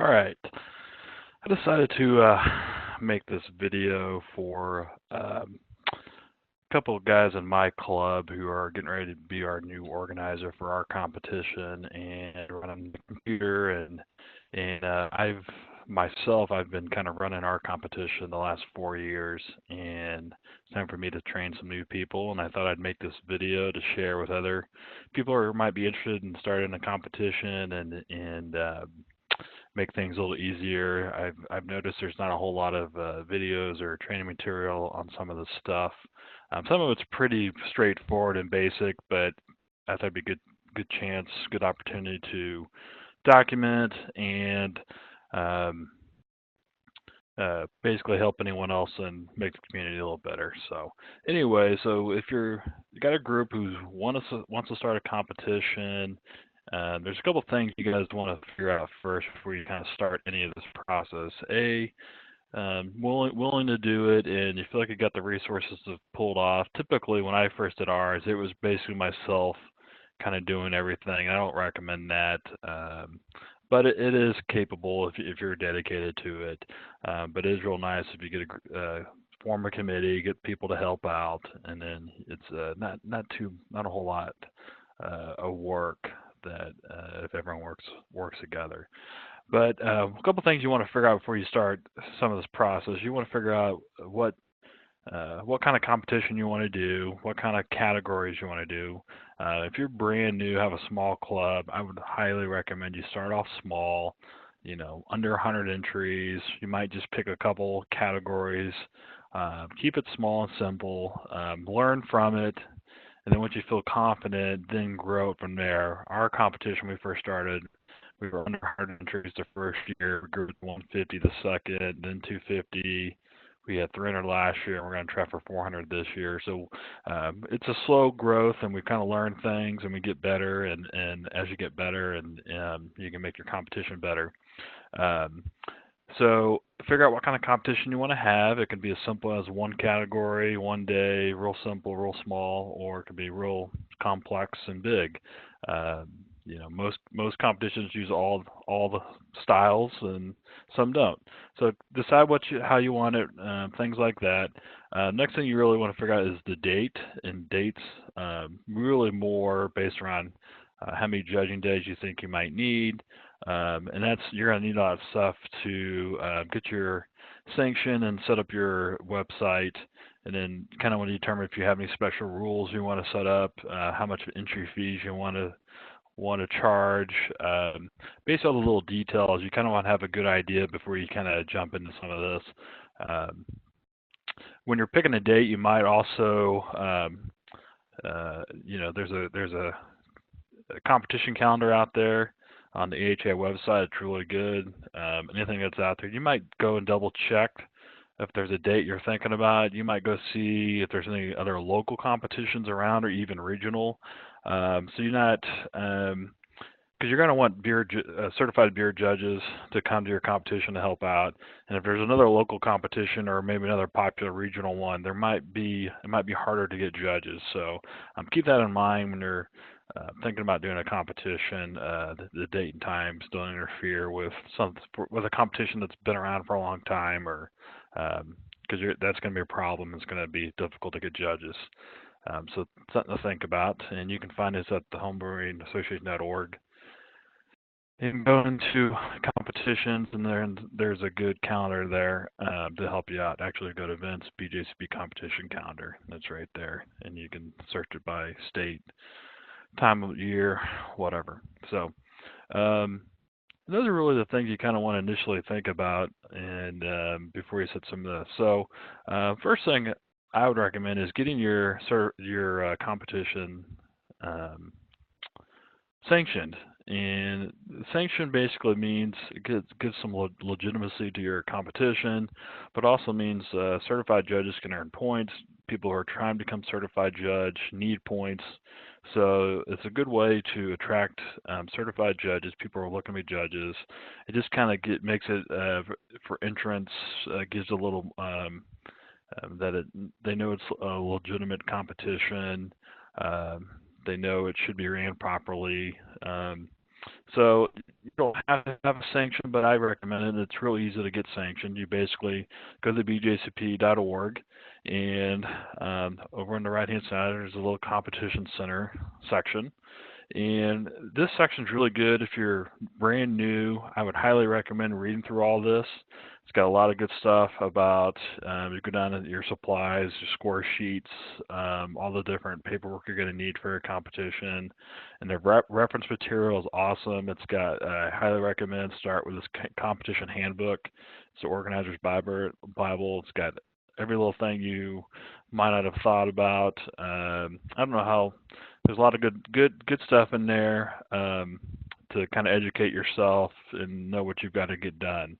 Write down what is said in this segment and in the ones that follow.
All right. I decided to make this video for a couple of guys in my club who are getting ready to be our new organizer for our competition and running the computer and I've been kind of running our competition the last 4 years, and it's time for me to train some new people, and I thought I'd make this video to share with other people who might be interested in starting a competition and make things a little easier. I've noticed there's not a whole lot of videos or training material on some of the stuff. Some of it's pretty straightforward and basic, but I thought it'd be good chance, good opportunity to document and um, basically help anyone else and make the community a little better. So anyway, so if you got a group who wants to start a competition, there's a couple things you guys want to figure out first before you kind of start any of this process. Willing to do it, and you feel like you got the resources to pull it off. Typically, when I first did ours, it was basically myself kind of doing everything. I don't recommend that, but it is capable if you're dedicated to it. But it is real nice if you get form a committee, get people to help out, and then it's not a whole lot of work that if everyone works together. But a couple things you want to figure out before you start some of this process. You want to figure out what kind of competition you want to do, what kind of categories you want to do. If you're brand new, have a small club, I would highly recommend you start off small, under 100 entries. You might just pick a couple categories. Keep it small and simple. Learn from it. And then once you feel confident, then grow it from there. Our competition, we first started, we were under 100 entries the first year. We grew to 150 the second, then 250. We had 300 last year, and we're going to try for 400 this year. So it's a slow growth, and we kind of learn things, and we get better. And as you get better, and you can make your competition better. Um, so figure out what kind of competition you want to have. It can be as simple as one category, one day, real simple, real small, or it could be real complex and big. Uh, most competitions use all the styles, and some don't. So decide how you want it, things like that. Next thing you really want to figure out is the date, and dates really more based around how many judging days you think you might need. And you're going to need a lot of stuff to get your sanction and set up your website, and then kind of want to determine if you have any special rules you want to set up, how much entry fees you want to charge. Based on the little details, you kind of want to have a good idea before you kind of jump into some of this. Um, when you're picking a date, you might also, there's a competition calendar out there on the AHA website. It's really good. Anything that's out there, you might go and double check if there's a date you're thinking about. You might go see if there's any other local competitions around or even regional. So you're not, because you're going to want certified beer judges to come to your competition to help out. And if there's another local competition or maybe another popular regional one, it might be harder to get judges. So keep that in mind when you're thinking about doing a competition. The date and times don't interfere with a competition that's been around for a long time, or because that's going to be a problem. It's going to be difficult to get judges. So something to think about, and you can find this at the homebrewingassociation.org. You can go into competitions, and there's a good calendar there to help you out. Actually, go to events, BJCP competition calendar. That's right there, and you can search it by state, time of year, whatever. So those are really the things you kind of want to initially think about, and before you set some of this. So first thing I would recommend is getting your competition um, sanctioned. And sanctioned basically means it gives some legitimacy to your competition, but also means certified judges can earn points. People who are trying to become certified judge need points. So it's a good way to attract certified judges, people who are looking to be judges. It just kind of makes it for entrance, gives a little they know it's a legitimate competition. They know it should be ran properly. So you don't have to have a sanction, but I recommend it. It's real easy to get sanctioned. You basically go to BJCP.org, and over on the right-hand side, there's a little competition center section. And this section is really good if you're brand new. I would highly recommend reading through all this. It's got a lot of good stuff about, you go down to your supplies, your score sheets, all the different paperwork you're going to need for your competition. And the reference material is awesome. It's got, I highly recommend start with this competition handbook. It's the organizer's Bible. It's got every little thing you might not have thought about. I don't know how, there's a lot of good stuff in there, to kind of educate yourself and know what you've got to get done.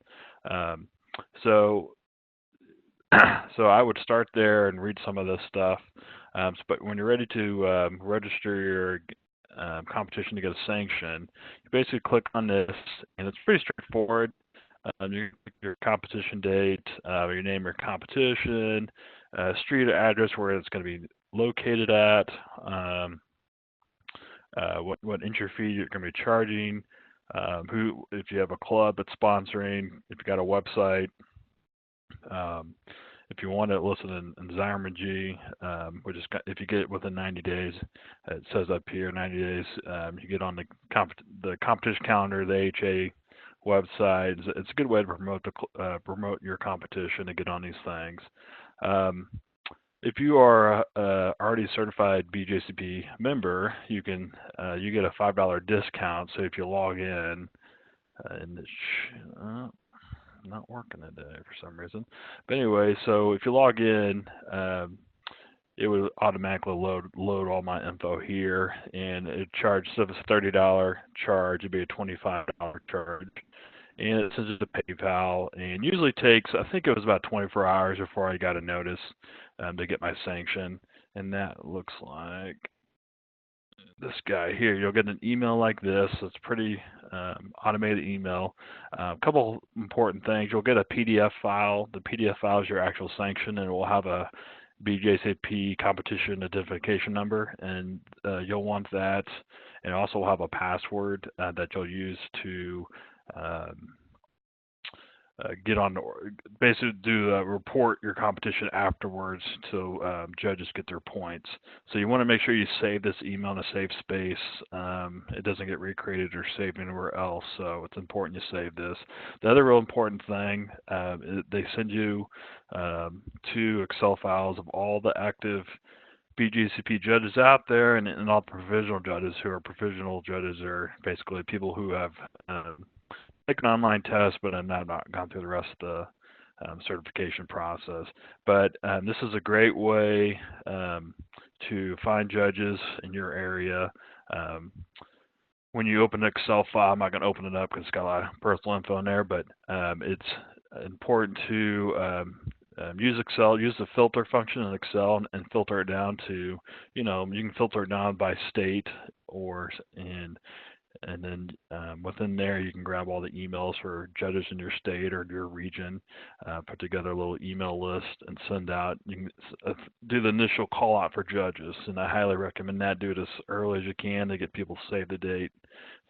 So so I would start there and read some of this stuff. But when you're ready to register your competition to get a sanction, you basically click on this, and it's pretty straightforward. You pick your competition date, your name, your competition, street address where it's going to be located at, what entry fee you're going to be charging, who, if you have a club that's sponsoring, if you got a website, if you want it listed in Zymergy, which is, if you get it within 90 days, it says up here 90 days, you get on the competition calendar, the AHA website. It's a good way to promote your competition and get on these things. If you are already a certified BJCP member, you get a $5 discount. So if you log in, and it's not working today for some reason. But anyway, so if you log in, it would automatically load all my info here, and it charges, instead of a $30 charge, it'd be a $25 charge. And it sends it to PayPal, and usually takes, I think it was about 24 hours before I got a notice to get my sanction. And that looks like this guy here. You'll get an email like this. It's pretty automated email. A couple important things. You'll get a PDF file. The PDF file is your actual sanction, and it will have a BJCP competition identification number, and you'll want that. And also will have a password that you'll use to get on, basically report your competition afterwards, so judges get their points. So you want to make sure you save this email in a safe space. It doesn't get recreated or saved anywhere else, so it's important you save this. The other real important thing, they send you 2 Excel files of all the active BJCP judges out there, and all the provisional judges. Who are provisional judges are basically people who have taken an online test, but have not gone through the rest of the certification process. But this is a great way to find judges in your area. When you open an Excel file, I'm not going to open it up because it's got a lot of personal info in there, but it's important to use Excel, use the filter function in Excel, and filter it down to, you can filter it down by state, and then within there you can grab all the emails for judges in your state or your region, put together a little email list and send out. You can do the initial call out for judges, and I highly recommend that. Do it as early as you can to get people to save the date,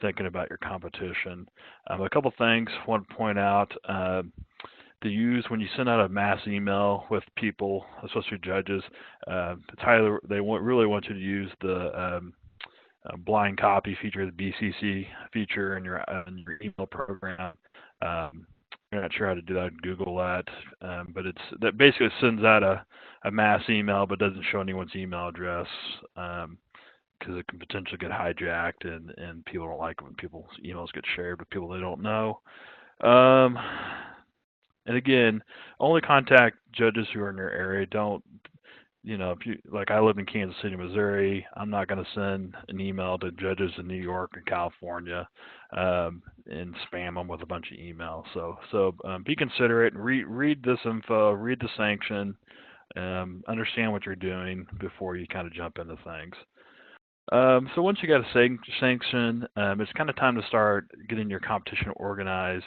thinking about your competition. A couple things I want to point out. To use when you send out a mass email with people, especially judges, they really want you to use the blind copy feature, the BCC feature in your email program. I'm not sure how to do that. Google that, but that basically sends out a mass email, but doesn't show anyone's email address, because it can potentially get hijacked, and people don't like it when people's emails get shared with people they don't know. And again, only contact judges who are in your area. Don't, if you, like I live in Kansas City, Missouri, I'm not going to send an email to judges in New York and California and spam them with a bunch of emails. So be considerate and read this info, read the sanction, understand what you're doing before you kind of jump into things. So once you got a sanction, it's kind of time to start getting your competition organized.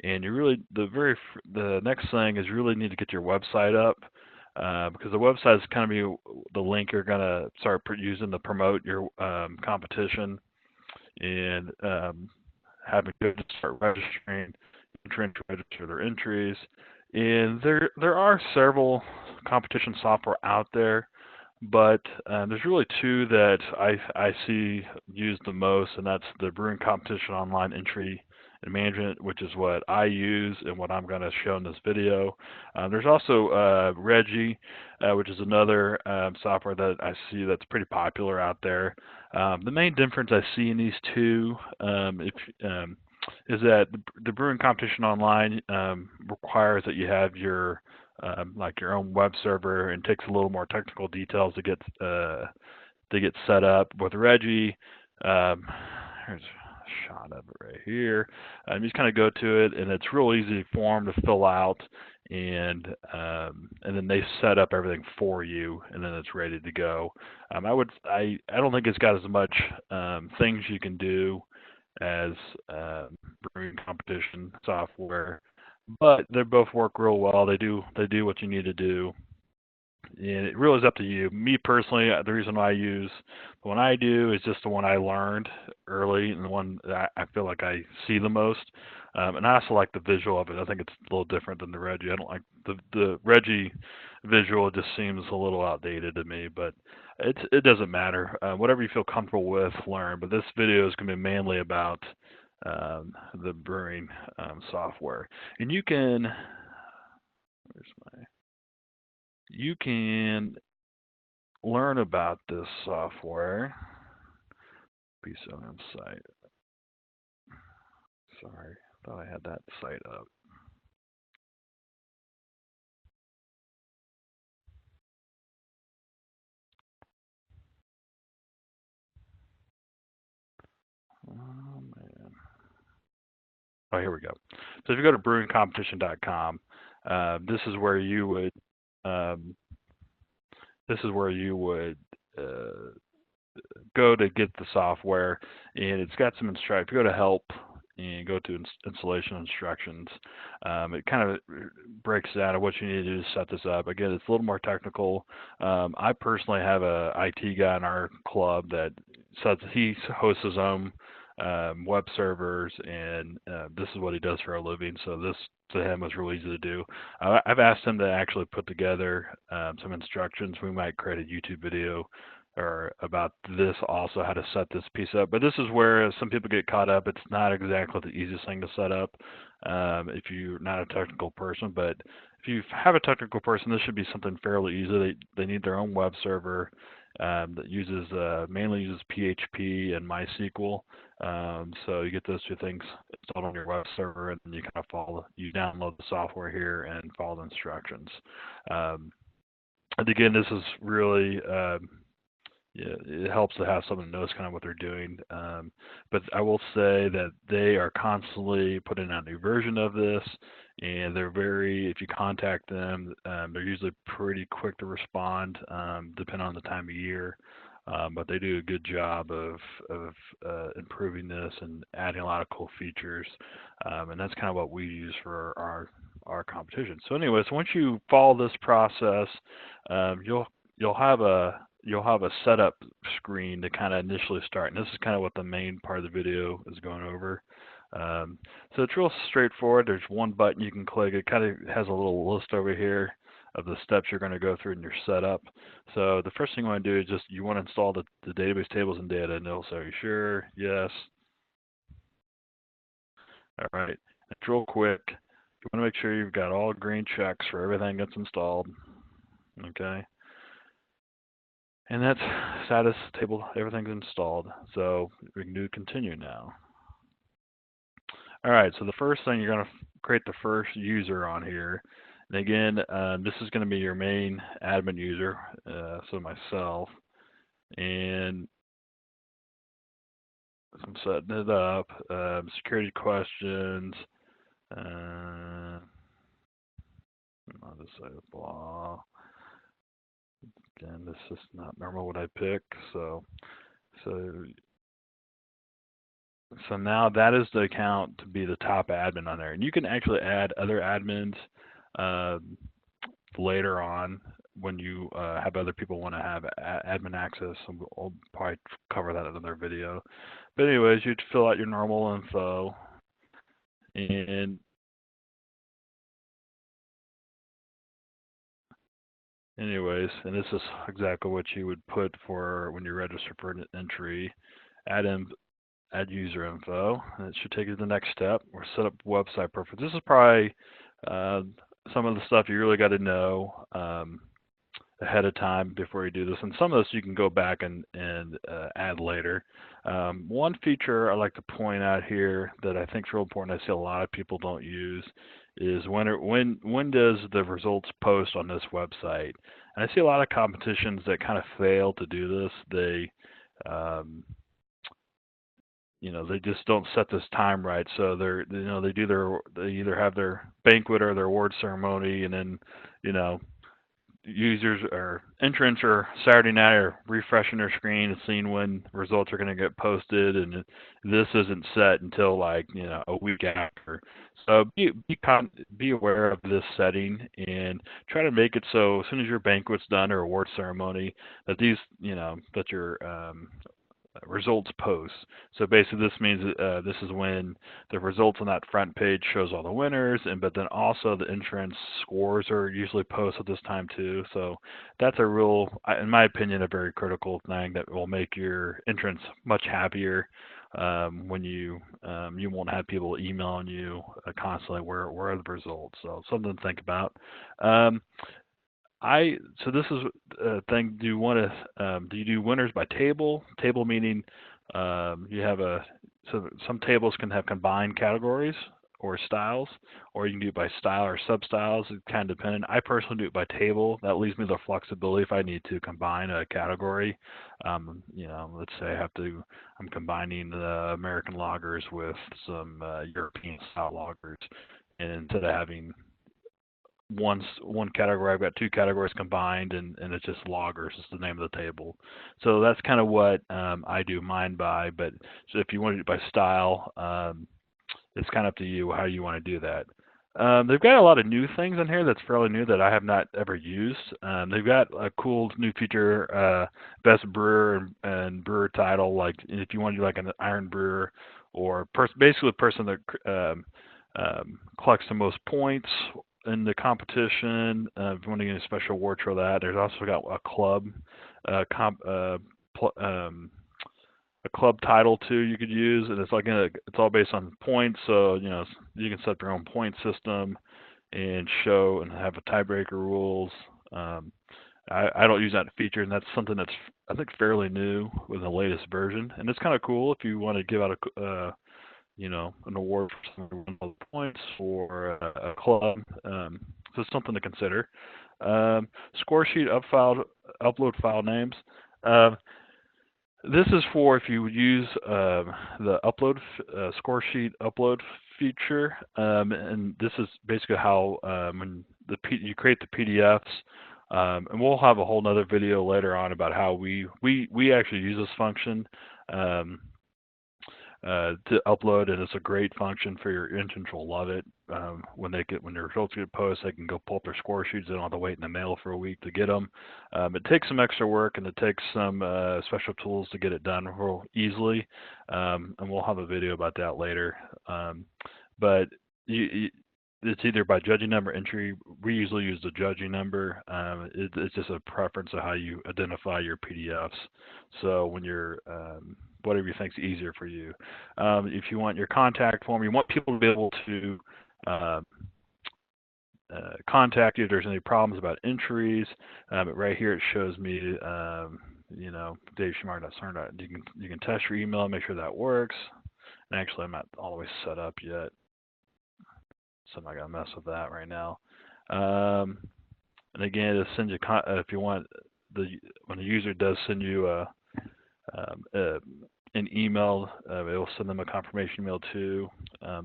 And the next thing is you really need to get your website up, because the website is kind of be the link you're going to start using to promote your competition. And having to start registering, trying to register their entries. And there are several competition software out there, but there's really two that I see used the most, and that's the Brewing Competition Online Entry and Management, which is what I use and what I'm going to show in this video. There's also Regi, which is another software that I see that's pretty popular out there. The main difference I see in these two, is that the Brewing Competition Online requires that you have your like your own web server, and takes a little more technical details to get set up. With Regi, here's a shot of it right here. You just kind of go to it, and it's real easy form to fill out, and then they set up everything for you, and then it's ready to go. I don't think it's got as much things you can do as brewing competition software, but they both work real well. They do what you need to do, and it really is up to you. Me personally, the reason why I use the one I do is just the one I learned early, and the one that I feel like I see the most. And I also like the visual of it. I think it's a little different than the Regi. I don't like the Regi visual. It just seems a little outdated to me, but it doesn't matter. Whatever you feel comfortable with, learn. But this video is going to be mainly about the brewing software, and you can. You can learn about this software. BCOE&M site. Sorry, thought I had that site up. Oh man. Oh, here we go. So if you go to brewingcompetition.com, this is where you would go to get the software, and it's got some instructions. If you go to help and go to installation instructions, it kind of breaks down what you need to do to set this up. Again, it's a little more technical. I personally have a IT guy in our club that he hosts his own web servers, and this is what he does for a living. So this to him was really easy to do. I've asked him to actually put together some instructions. We might create a YouTube video or about this also, how to set this piece up. But this is where some people get caught up. It's not exactly the easiest thing to set up if you're not a technical person. But if you have a technical person, this should be something fairly easy. They need their own web server that uses mainly uses PHP and MySQL. So you get those two things installed on your web server, and then you kind of you download the software here and follow the instructions. And again, this is really yeah, it helps to have someone who knows kind of what they're doing. But I will say that they are constantly putting out a new version of this, and if you contact them, they're usually pretty quick to respond, depending on the time of year. But they do a good job of improving this and adding a lot of cool features. And that's kind of what we use for our competition. So anyways, once you follow this process, you'll have a setup screen to kind of initially start, and this is kind of what the main part of the video is going over. So it's real straightforward. There's one button you can click. It kind of has a little list over here of the steps you're going to go through in your setup. So the first thing you want to do is you want to install the database tables and data, and it'll say, are you sure? Yes. All right. It's real quick. You want to make sure you've got all green checks for everything that's installed. Okay. And that's status table, everything's installed. So we can do continue now. All right, so the first thing, you're going to create the first user on here. And again, this is going to be your main admin user, so myself. And I'm setting it up. Security questions. I'll just say blah. Again, this is not normal what I pick, so now that is the account to be the top admin on there. And you can actually add other admins later on. when you have other people want to have admin access. And we'll probably cover that in another video. But anyways, you'd fill out your normal info, and anyways, and this is exactly what you would put for when you register for an entry. Add in, add user info, and it should take you to the next step, or set up website preference. This is probably uh, some of the stuff you really got to know ahead of time before you do this. And some of this you can go back and add later. One feature I like to point out here that I think is real important, I see a lot of people don't use, is when does the results post on this website? And I see a lot of competitions that kind of fail to do this. They they just don't set this time right. So they either have their banquet or their award ceremony, and then you know users or entrants are Saturday night are refreshing their screen and seeing when results are going to get posted, and this isn't set until like a week after. So be aware of this setting and try to make it so as soon as your banquet's done or award ceremony that these that your results post. So basically this means this is when the results on that front page shows all the winners, but then also the entrance scores are usually posted at this time too. So that's a real, in my opinion, a very critical thing that will make your entrance much happier when you won't have people emailing you constantly where are the results. So something to think about. So this is a thing. Do you do winners by table? Table meaning you have some tables can have combined categories or styles, or you can do it by style or sub-styles. It's kind of dependent. I personally do it by table. That leaves me the flexibility if I need to combine a category. Let's say I'm combining the American lagers with some European style lagers, and instead of having one category, I've got two categories combined, and it's just loggers is the name of the table. So that's kind of what I do mine by. But so if you want to do it by style, it's kind of up to you how you want to do that. They've got a lot of new things in here that's fairly new that I have not ever used. They've got a cool new feature, best brewer and brewer title. Like if you want to do like an iron brewer or basically the person that collects the most points in the competition. If you want to get a special award for that, there's also got a club, a club title too you could use, and it's all based on points. So you can set up your own point system and show and have a tiebreaker rules. I don't use that feature, and that's something that's I think fairly new with the latest version, and it's kind of cool if you want to give out an award for someone who won the points for a club. So it's something to consider. Score sheet upload file names. This is for if you use the upload score sheet upload feature, and this is basically how when you create the PDFs. And we'll have a whole nother video later on about how we actually use this function. To upload, and it's a great function for your entrants. Will love it. When their results get posted, they can go pull up their score sheets. They don't have to wait in the mail for a week to get them. It takes some extra work, and it takes some special tools to get it done real easily. And we'll have a video about that later. But it's either by judging number entry. We usually use the judging number. It's just a preference of how you identify your PDFs. So when you're whatever you think is easier for you. If you want your contact form, you want people to be able to contact you if there's any problems about entries. But right here it shows me, DaveSchumar.cern. You can test your email, make sure that works. And actually, I'm not all the way set up yet, so I'm not gonna mess with that right now. And again, it sends you if you want when the user does send you an email, it will send them a confirmation email too.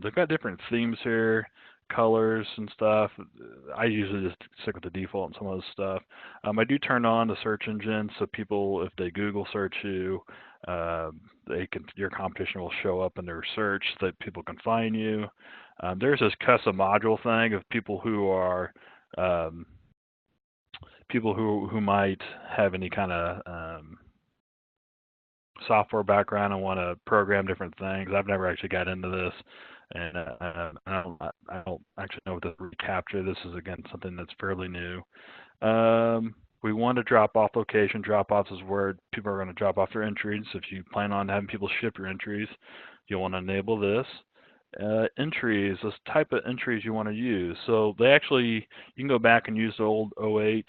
They've got different themes here, colors and stuff. I usually just stick with the default and some of this stuff. I do turn on the search engine so people, if they Google search you, your competition will show up in their search so that people can find you. There's this custom module thing of people who are people who might have any kind of software background and want to program different things. I've never actually got into this, and I don't actually know what to recapture. This is again something that's fairly new. We want a drop-off location. Drop-offs is where people are going to drop off their entries. If you plan on having people ship your entries, you'll want to enable this. Entries, this type of entries you want to use. So they actually, you can go back and use the old 08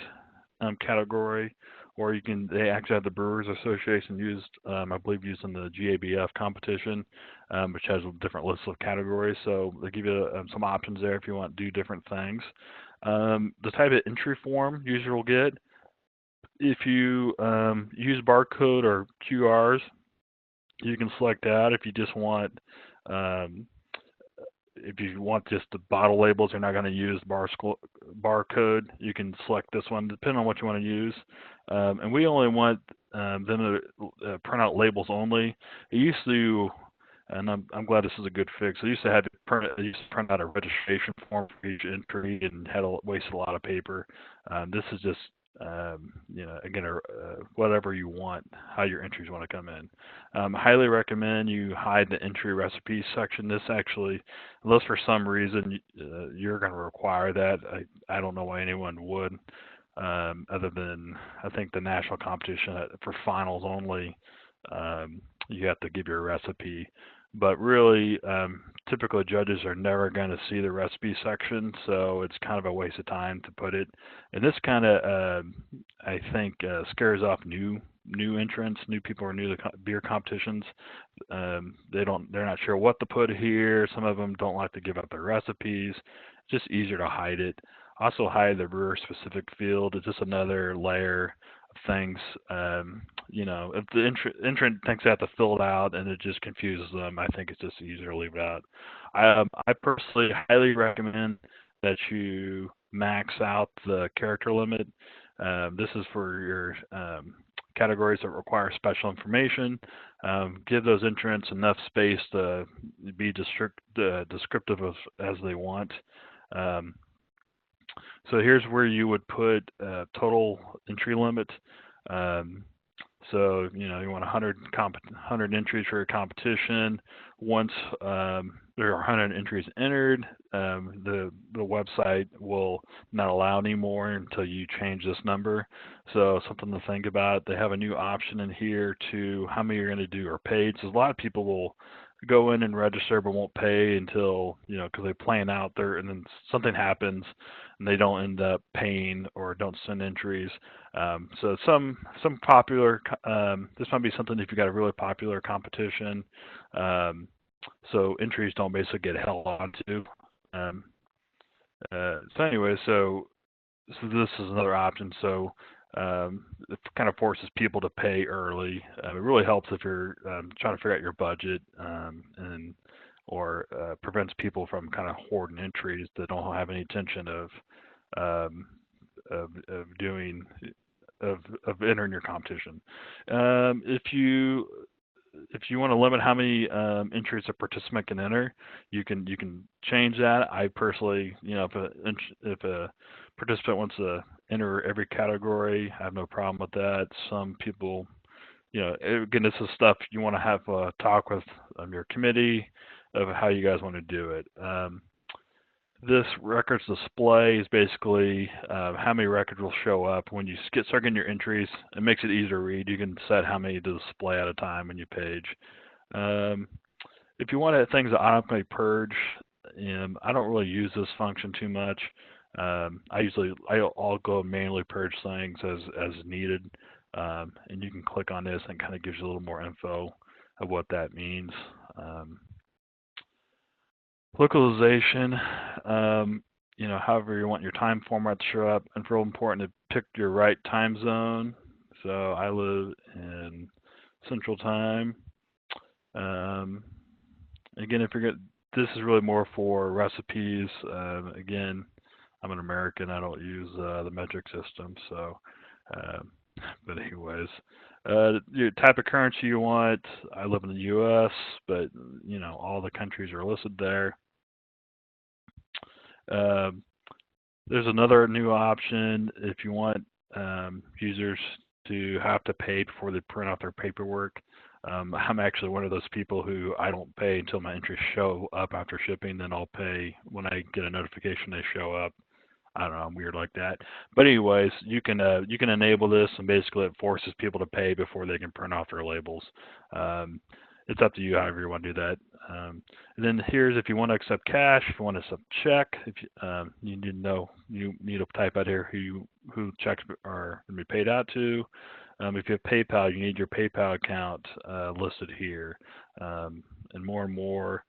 category, or they actually have the Brewers Association used, I believe, used in the GABF competition, which has a different list of categories. So they give you some options there if you want to do different things. The type of entry form user will get, if you use barcode or QRs, you can select that. If you just want just the bottle labels, you're not going to use barcode, you can select this one, depending on what you want to use. And we only want them to print out labels only. It used to, and I'm glad this is a good fix. I used to have to print out a registration form for each entry and wasted a lot of paper. This is just again, whatever you want, how your entries want to come in. Highly recommend you hide the entry recipes section. This actually, unless for some reason you're going to require that, I don't know why anyone would, other than I think the national competition for finals only, you have to give your recipe. But really, typically judges are never going to see the recipe section, so it's kind of a waste of time to put it. And this kind of, I think, scares off new entrants, new people who are new to beer competitions. They're not sure what to put here. Some of them don't like to give up their recipes. It's just easier to hide it. Also hide the brewer specific field. It's just another layer of things. If the entrant thinks they have to fill it out and it just confuses them, I think it's just easier to leave it out. I personally highly recommend that you max out the character limit. This is for your categories that require special information. Give those entrants enough space to be descriptive as they want. So here's where you would put total entry limit. So you want 100 entries for a competition. Once there are 100 entries entered, the website will not allow any more until you change this number. So something to think about. They have a new option in here to how many you're going to do are paid. So a lot of people will go in and register but won't pay until, because they plan out there, and then something happens and they don't end up paying or don't send entries. So some popular, this might be something if you got a really popular competition, so entries don't basically get held onto. So anyway, so this is another option. So it kind of forces people to pay early. It really helps if you're trying to figure out your budget, or prevents people from kind of hoarding entries that don't have any intention of entering your competition. If you want to limit how many entries a participant can enter, you can change that. I personally, if a participant wants to enter every category, I have no problem with that. Some people, again, this is stuff you want to have a talk with your committee of how you guys want to do it. This records display is basically how many records will show up when you start getting your entries. It makes it easier to read. You can set how many to display at a time on your page. If you want things to automatically purge, I don't really use this function too much. I'll go manually purge things as needed, and you can click on this and it kind of gives you a little more info of what that means. Localization, however you want your time format to show up, and it's real important to pick your right time zone. So I live in Central Time. Again, this is really more for recipes. Again, I'm an American. I don't use the metric system. So, but anyways, your type of currency you want. I live in the U.S., but all the countries are listed there. There's another new option if you want users to have to pay before they print out their paperwork. I'm actually one of those people who I don't pay until my entries show up after shipping. Then I'll pay when I get a notification they show up. I don't know, I'm weird like that. But anyways, you can enable this, and basically it forces people to pay before they can print off their labels. Um, it's up to you however you want to do that. And then here's if you want to accept cash, if you want to accept check, if you need to know, you need to type out here who checks are going to be paid out to. If you have PayPal, you need your PayPal account listed here. And more,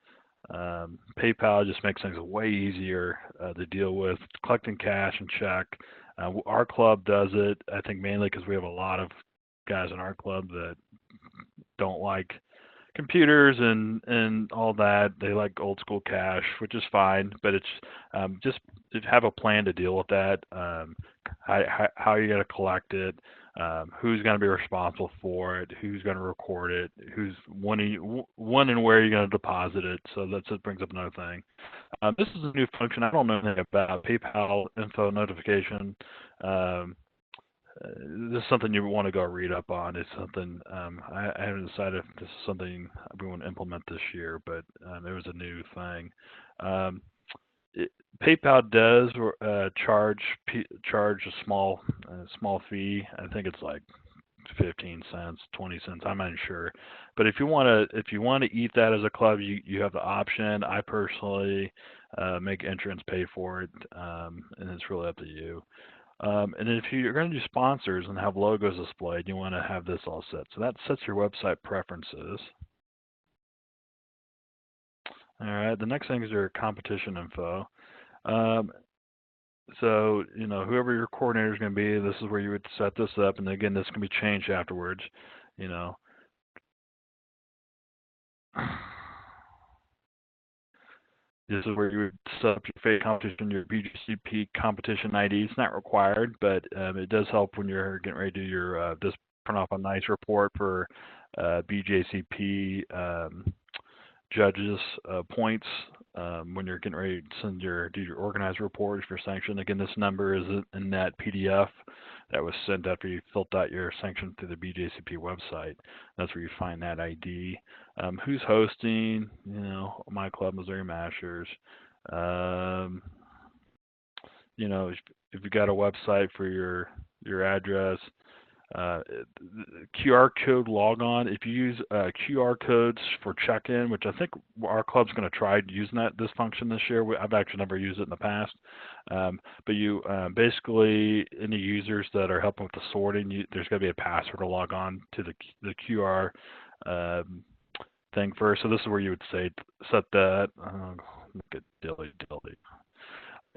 PayPal just makes things way easier to deal with, collecting cash and check. Our club does it, I think mainly because we have a lot of guys in our club that don't like computers and all that. They like old school cash, which is fine, but it's just have a plan to deal with that. How you're going to collect it, who's going to be responsible for it, who's going to record it, when and where you're going to deposit it. So that brings up another thing. This is a new function. I don't know anything about PayPal info notification. This is something you want to go read up on. It's something I haven't decided if this is something we want to implement this year, but it was a new thing. PayPal does charge a small fee. I think it's like 15 cents, 20 cents. I'm not sure, but if you want to eat that as a club, you have the option. I personally make entrance pay for it, and it's really up to you. And if you're going to do sponsors and have logos displayed, you want to have this all set. So that sets your website preferences. All right. The next thing is your competition info. So, whoever your coordinator is going to be, this is where you would set this up. And again, this can be changed afterwards, you know. This is where you would set up your fake competition, your BJCP competition ID. It's not required, but it does help when you're getting ready to do your this print off a nice report for BJCP judges points when you're getting ready to do your organized report if you're sanctioned. Again, this number is in that PDF that was sent after you filled out your sanction through the BJCP website. That's where you find that ID. Who's hosting? My club, Missouri Mashers. If you got a website for your address, QR code logon. If you use QR codes for check-in, which I think our club's going to try using this function this year. I've actually never used it in the past. But you basically, any users that are helping with the sorting, there's going to be a password to log on to the QR thing first. So this is where you would set that. Look at delete.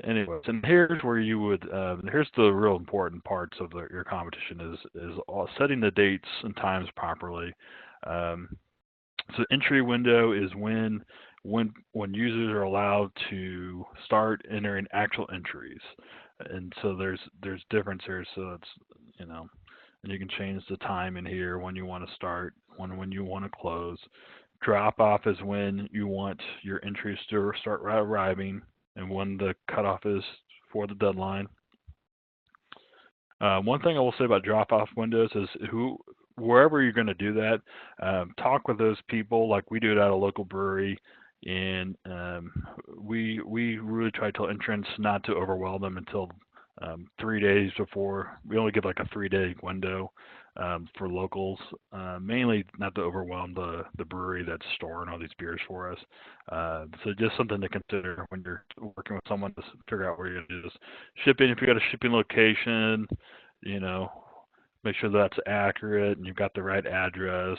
Anyways, and here's where you would, here's the real important parts of your competition is setting the dates and times properly. So entry window is when users are allowed to start entering actual entries, and so there's difference here. So it's and you can change the time in here when you want to start, when you want to close. Drop off is when you want your entries to start arriving, and when the cutoff is for the deadline. One thing I will say about drop-off windows is wherever you're going to do that, talk with those people like we do it at a local brewery, and we really try to tell entrants not to overwhelm them until 3 days before. We only give like a 3-day window for locals, mainly not to overwhelm the brewery that's storing all these beers for us. So just something to consider when you're working with someone to figure out where you're going to do this. Shipping, if you got a shipping location, make sure that's accurate and you've got the right address.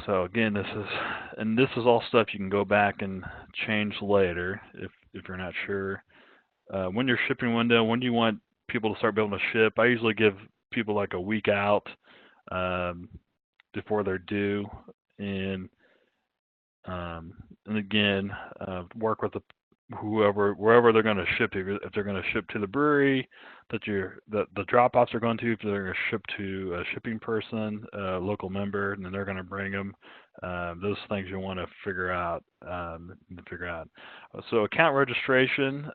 So again, this is all stuff you can go back and change later if you're not sure. When your shipping window, when do you want people to start being able to ship? I usually give people like a week out before they're due, and again, work with wherever they're going to ship. If they're going to ship to the brewery, that the drop offs are going to. If they're going to ship to a shipping person, a local member, and then they're going to bring them. Those things you want to figure out. So account registration.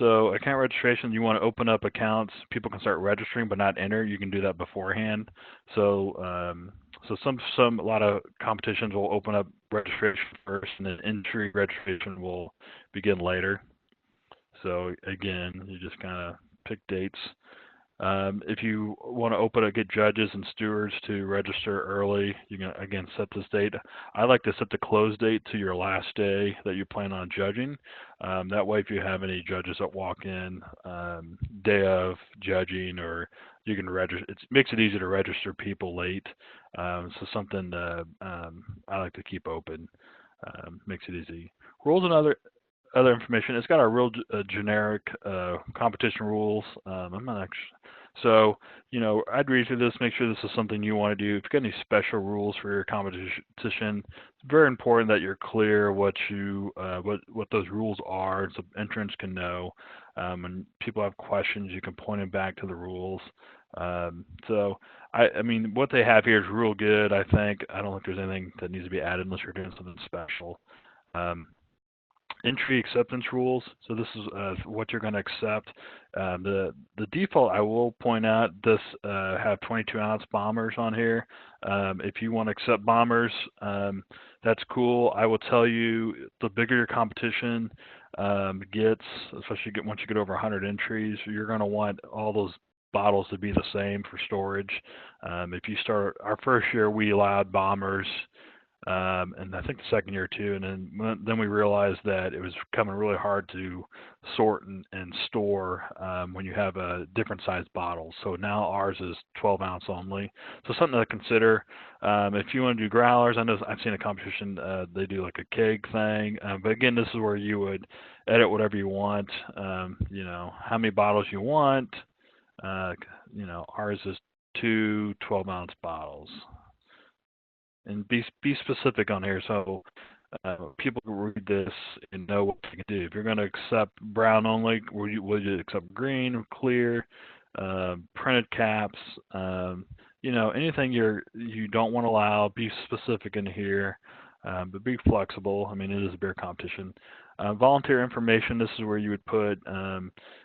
Account registration, you want to open up accounts. People can start registering, but not enter. You can do that beforehand. A lot of competitions will open up registration first, and then entry registration will begin later. So again, you just kind of pick dates. If you want to get judges and stewards to register early, you can again set this date. I like to set the close date to your last day that you plan on judging. That way, if you have any judges that walk in day of judging, or you can register, it makes it easy to register people late. So something I like to keep open. Makes it easy. Rules and other information. It's got our real generic competition rules. I'm not actually, so I'd read through this, make sure this is something you want to do. If you've got any special rules for your competition, it's very important that you're clear what those rules are, so entrants can know. When people have questions, you can point them back to the rules. I mean, what they have here is real good. I don't think there's anything that needs to be added unless you're doing something special. Entry acceptance rules. So this is what you're going to accept. The default, I will point out, this have 22-ounce bombers on here. If you want to accept bombers, that's cool. I will tell you, the bigger your competition gets, especially once you get over 100 entries, you're going to want all those bottles to be the same for storage. If you start, our first year, we allowed bombers. And I think the second year too, and then we realized that it was becoming really hard to sort and store when you have different sized bottles. So now ours is 12-ounce only. So something to consider. If you want to do growlers, I know I've seen a competition, they do like a keg thing, but again, this is where you would edit whatever you want. How many bottles you want. Ours is 2 12-ounce bottles. And be specific on here, so people can read this and know what you can do. If you're going to accept brown only, will you accept green, clear, printed caps? Anything you don't want to allow, be specific in here, but be flexible. I mean, it is a beer competition. Volunteer information. This is where you would put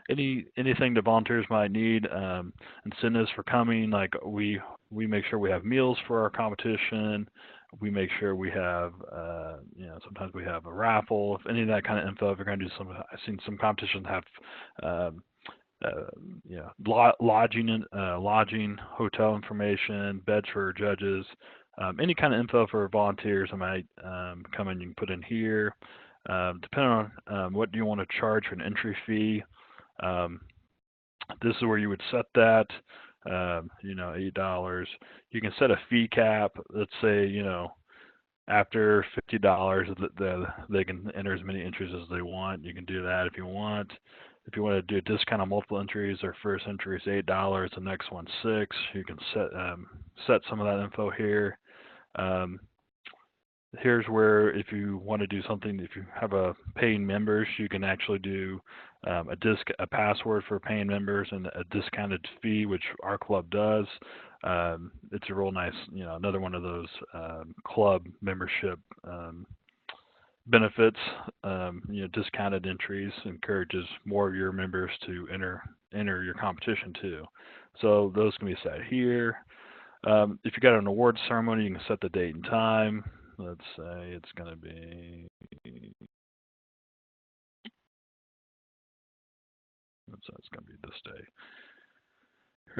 anything the volunteers might need, incentives for coming. Like we make sure we have meals for our competition. We make sure we have, sometimes we have a raffle. If any of that kind of info, if you're going to do some, I've seen some competitions have, lodging, hotel information, beds for judges, any kind of info for volunteers. I might come in. You can put in here. Depending on what do you want to charge for an entry fee. This is where you would set that. $8. You can set a fee cap. Let's say, after $50, they can enter as many entries as they want. You can do that if you want. If you want to do a discount on multiple entries, their first entry is $8, the next one's $6. You can set some of that info here. Here's where, if you want to do something, if you have paying members, you can actually do a password for paying members and a discounted fee, which our club does. It's a real nice, another one of those club membership benefits. Discounted entries encourages more of your members to enter your competition too. So those can be set here. If you got an awards ceremony, you can set the date and time. Let's say it's going to be, it's going to be this day.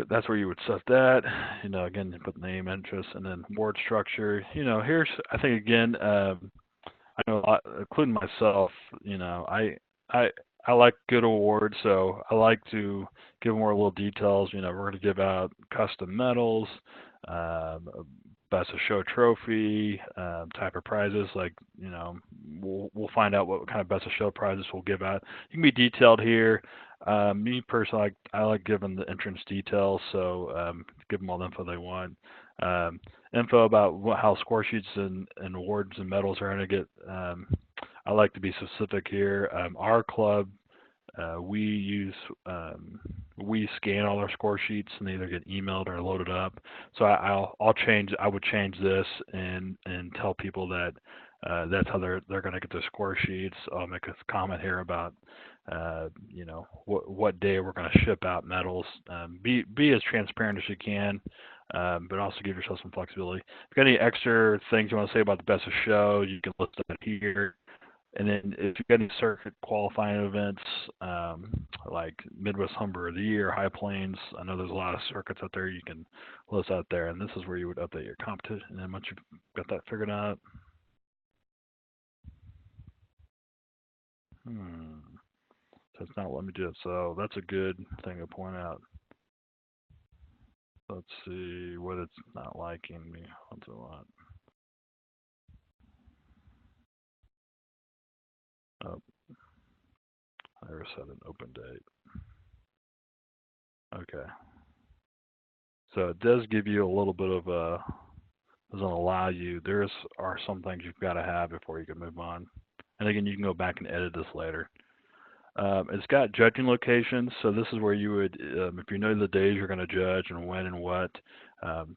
That's where you would set that. Again, you put name, interest, and then award structure. Here's, I think, again, I know, including myself, I like good awards, so I like to give more little details. We're going to give out custom medals, best of show trophy, type of prizes. Like, we'll find out what kind of best of show prizes we'll give out. You can be detailed here. Me personally, I like giving the entrance details, so give them all the info they want. Info about how score sheets and awards and medals are going to get. I like to be specific here. Our club, we use we scan all our score sheets and they either get emailed or loaded up. So I'll change. I would change this and tell people that that's how they're going to get their score sheets. I'll make a comment here about what day we're going to ship out medals. Be as transparent as you can, but also give yourself some flexibility. If you got any extra things you want to say about the best of show, you can list them here. And then if you've got any circuit qualifying events, like Midwest Humber of the Year, High Plains, I know there's a lot of circuits out there you can list out there, and this is where you would update your competition. And then once you've got that figured out, so it's not letting me do it. So that's a good thing to point out. Let's see what it's not liking me. What's a lot? Oh, I never set an open date. Okay. So it does give you a little bit of a, doesn't allow you, are some things you've got to have before you can move on. And again, you can go back and edit this later. It's got judging locations, so this is where you would, if you know the days you're going to judge and when and what,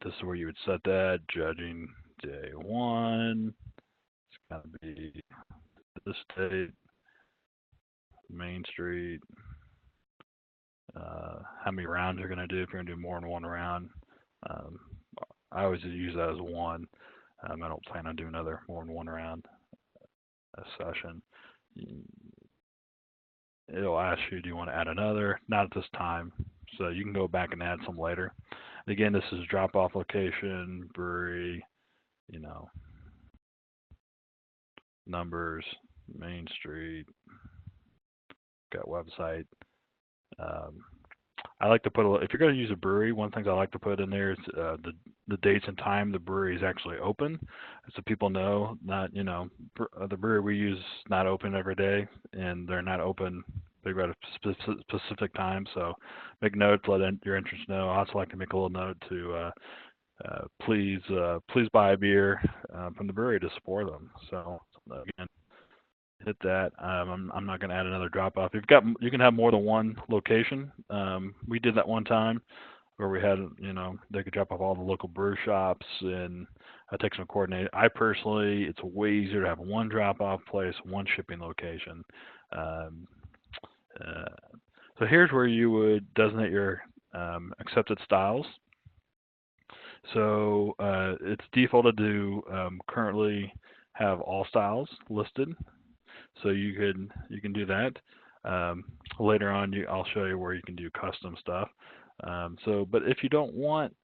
this is where you would set that. Judging day 1, it's going to be this date, Main Street, how many rounds you're going to do, if you're going to do more than one round. I always use that as 1. I don't plan on doing more than one round a session. It'll ask you, do you want to add another? Not at this time, so you can go back and add some later. Again, this is drop-off location, brewery, numbers, Main Street, got website. I like to put if you're going to use a brewery, one thing I like to put in there is the dates and time the brewery is actually open, so people know. Not the brewery we use is not open every day, and they're not open. They've got a specific time, so make notes. Let your entrants know. I also like to make a little note to please buy a beer from the brewery to support them. So again, hit that. I'm not going to add another drop off. You can have more than one location. We did that one time where we had, they could drop off all the local brew shops, and I take some coordinating. I personally, it's way easier to have one drop off place, one shipping location. So here's where you would designate your accepted styles. So it's defaulted to currently have all styles listed. So you can do that. Later on, I'll show you where you can do custom stuff. But if you don't want,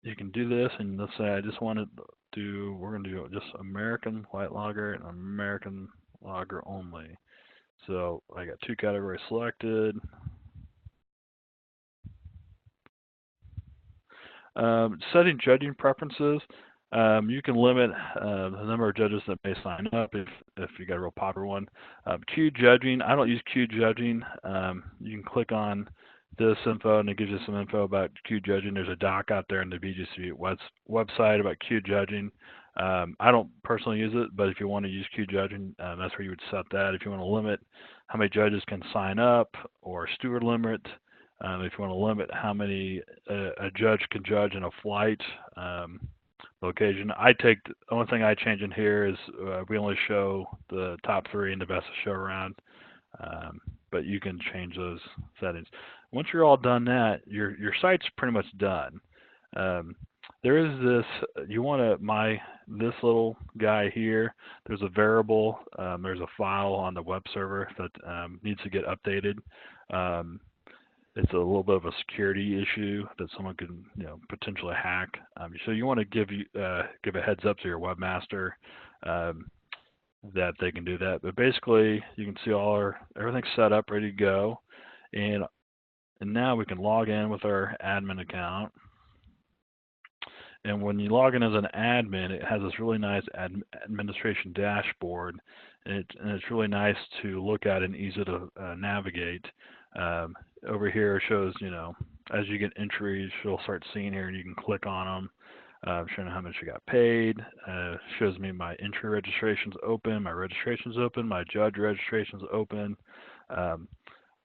you can do this, and let's say I just want to do, we're going to do just American White Lager and American Lager only. So I got 2 categories selected. Setting judging preferences. You can limit the number of judges that may sign up if you got a real popular one. Queue judging, I don't use queue judging. You can click on this info and it gives you some info about queue judging. There's a doc out there in the BJCP website about queue judging. I don't personally use it, but if you want to use queue judging, that's where you would set that. If you want to limit how many judges can sign up, or steward limit, if you want to limit how many a judge can judge in a flight location. The only thing I change in here is we only show the top 3 in the best of show round, but you can change those settings. Once you're all done that, your site's pretty much done. There is this, this little guy here, there's a variable, there's a file on the web server that needs to get updated. It's a little bit of a security issue that someone can, potentially hack. So you want to give a heads up to your webmaster that they can do that. But basically, you can see everything's set up, ready to go, and now we can log in with our admin account. And when you log in as an admin, it has this really nice administration dashboard, and it's really nice to look at and easy to navigate. Over here it shows, as you get entries, you'll start seeing here, and you can click on them. showing how much I got paid. Shows me my entry registration's open, my registration's open, my judge registration's open. Um,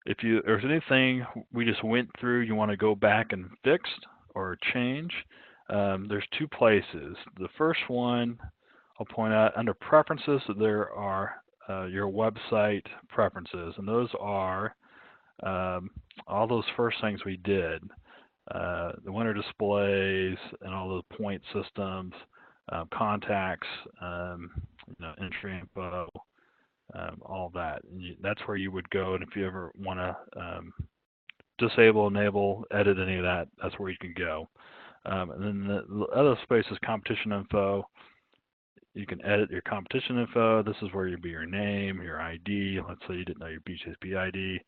if there's anything we just went through you want to go back and fix or change, there's two places. The first one I'll point out under preferences, there are your website preferences, and those are all those first things we did. The winter displays and all the point systems, contacts, entry info, all that. And that's where you would go, and if you ever want to disable, enable, edit any of that, that's where you can go. And then the other space is competition info. You can edit your competition info. This is where you'd be your name, your ID. Let's say you didn't know your BJCP ID.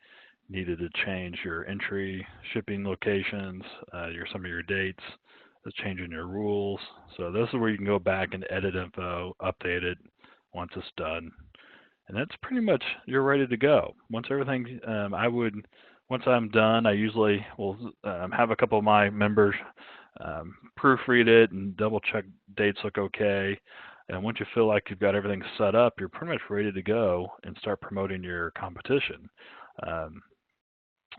Needed to change your entry, shipping locations, some of your dates, changing your rules. So this is where you can go back and edit info, update it once it's done. And that's pretty much, you're ready to go. Once everything, once I'm done, I usually will have a couple of my members proofread it and double check dates look okay. And once you feel like you've got everything set up, you're pretty much ready to go and start promoting your competition.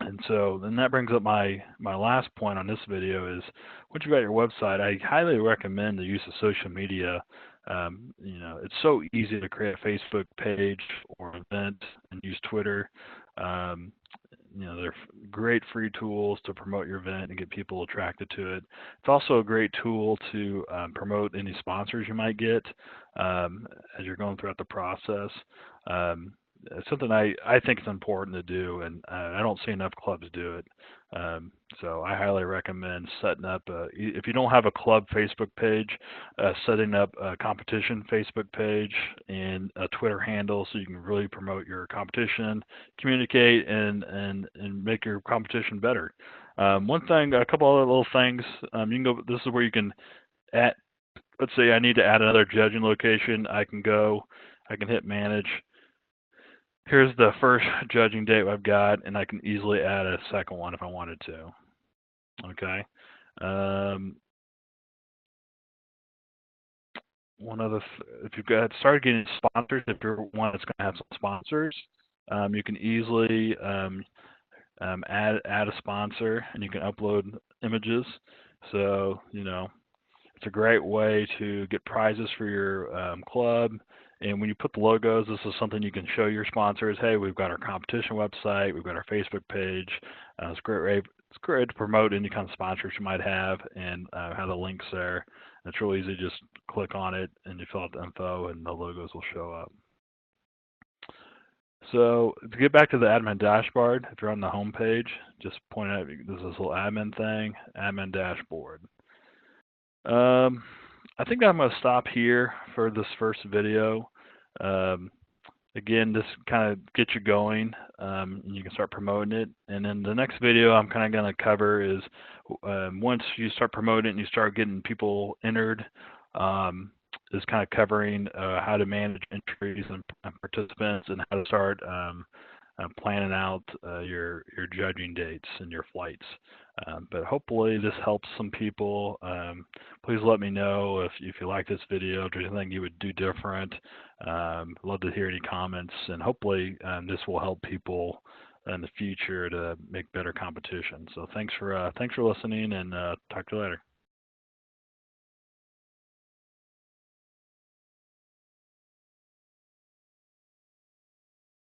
And so then that brings up my last point on this video is once you've got your website, I highly recommend the use of social media. It's so easy to create a Facebook page or event and use Twitter. They're great free tools to promote your event and get people attracted to it. It's also a great tool to promote any sponsors you might get as you're going throughout the process. It's something I think is important to do, and I don't see enough clubs do it. So I highly recommend setting up, if you don't have a club Facebook page, setting up a competition Facebook page and a Twitter handle so you can really promote your competition, communicate, and make your competition better. One thing, a couple other little things, you can go, this is where you can add, let's say I need to add another judging location, I can hit manage. Here's the first judging date I've got, and I can easily add a second one if I wanted to. Okay. One other, if you've got started getting sponsors, if you're one that's going to have some sponsors, you can easily add a sponsor, and you can upload images. So it's a great way to get prizes for your club. And when you put the logos, this is something you can show your sponsors. Hey, we've got our competition website, we've got our Facebook page. It's great to promote any kind of sponsors you might have, and have the links there. And it's really easy. Just click on it, and you fill out the info, and the logos will show up. So to get back to the admin dashboard, if you're on the home page, just point out this little admin thing, admin dashboard. I think I'm going to stop here for this first video. Again, this kind of gets you going, and you can start promoting it. And then the next video I'm kind of going to cover is once you start promoting it and you start getting people entered, is kind of covering how to manage entries and participants, and how to start planning out your judging dates and your flights. But hopefully this helps some people. Please let me know if you like this video, if there's anything you would do different. Love to hear any comments, and hopefully this will help people in the future to make better competition. So thanks for listening, and talk to you later.